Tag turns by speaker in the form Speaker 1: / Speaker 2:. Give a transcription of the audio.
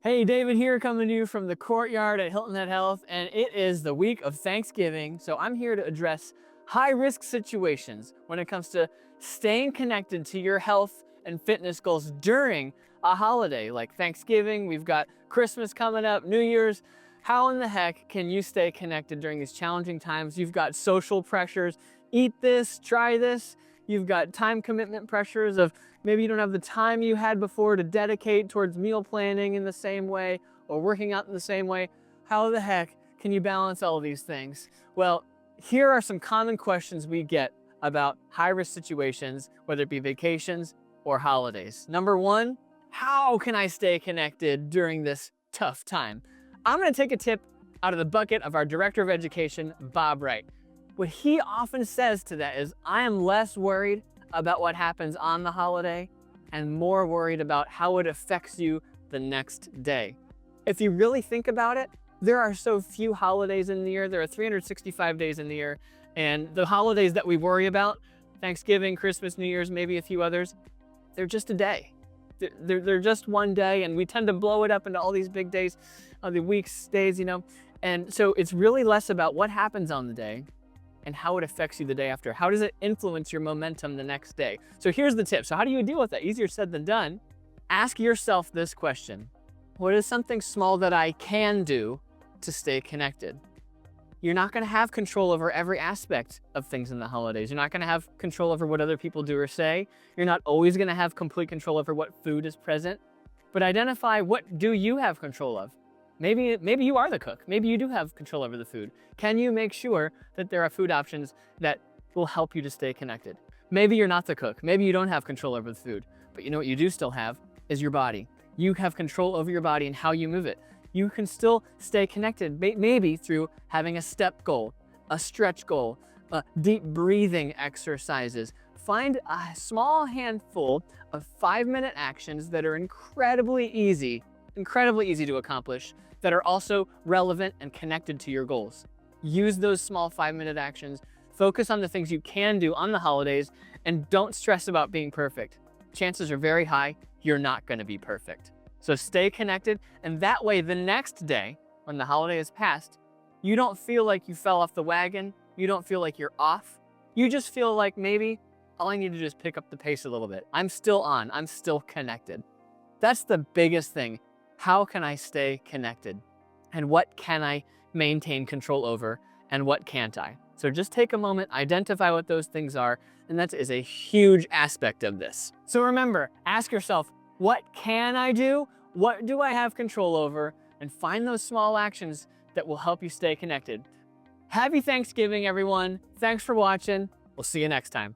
Speaker 1: Hey, David here coming to you from the courtyard at Hilton Head Health, and it is the week of Thanksgiving, so I'm here to address high-risk situations when it comes to staying connected to your health and fitness goals during a holiday like Thanksgiving. We've got Christmas coming up, New Year's. How in the heck can you stay connected during these challenging times? You've got social pressures, eat this, try this. You've got time commitment pressures of maybe you don't have the time you had before to dedicate towards meal planning in the same way or working out in the same way. How the heck can you balance all of these things? Well, here are some common questions we get about high-risk situations, whether it be vacations or holidays. Number one, how can I stay connected during this tough time? I'm gonna take a tip out of the bucket of our Director of Education, Bob Wright. What he often says to that is, I am less worried about what happens on the holiday and more worried about how it affects you the next day. If you really think about it, there are so few holidays in the year. There are 365 days in the year, and the holidays that we worry about, Thanksgiving, Christmas, New Year's, maybe a few others, they're just a day. They're just one day, and we tend to blow it up into all these big days, the weeks, days, and so it's really less about what happens on the day and how it affects you the day after. How does it influence your momentum the next day? So here's the tip. So how do you deal with that? Easier said than done. Ask yourself this question. What is something small that I can do to stay connected? You're not gonna have control over every aspect of things in the holidays. You're not gonna have control over what other people do or say. You're not always gonna have complete control over what food is present, but identify what do you have control of? Maybe you are the cook. Maybe you do have control over the food. Can you make sure that there are food options that will help you to stay connected? Maybe you're not the cook. Maybe you don't have control over the food, but you know what you do still have is your body. You have control over your body and how you move it. You can still stay connected, maybe through having a step goal, a stretch goal, deep breathing exercises. Find a small handful of 5-minute actions that are incredibly easy to accomplish, that are also relevant and connected to your goals. Use those small 5-minute actions, focus on the things you can do on the holidays, and don't stress about being perfect. Chances are very high you're not gonna be perfect. So stay connected, and that way the next day, when the holiday has passed, you don't feel like you fell off the wagon, you don't feel like you're off, you just feel like maybe all I need to do is pick up the pace a little bit. I'm still on, I'm still connected. That's the biggest thing. How can I stay connected? And what can I maintain control over? And what can't I? So just take a moment, identify what those things are, and that is a huge aspect of this. So remember, ask yourself, what can I do? What do I have control over? And find those small actions that will help you stay connected. Happy Thanksgiving, everyone. Thanks for watching. We'll see you next time.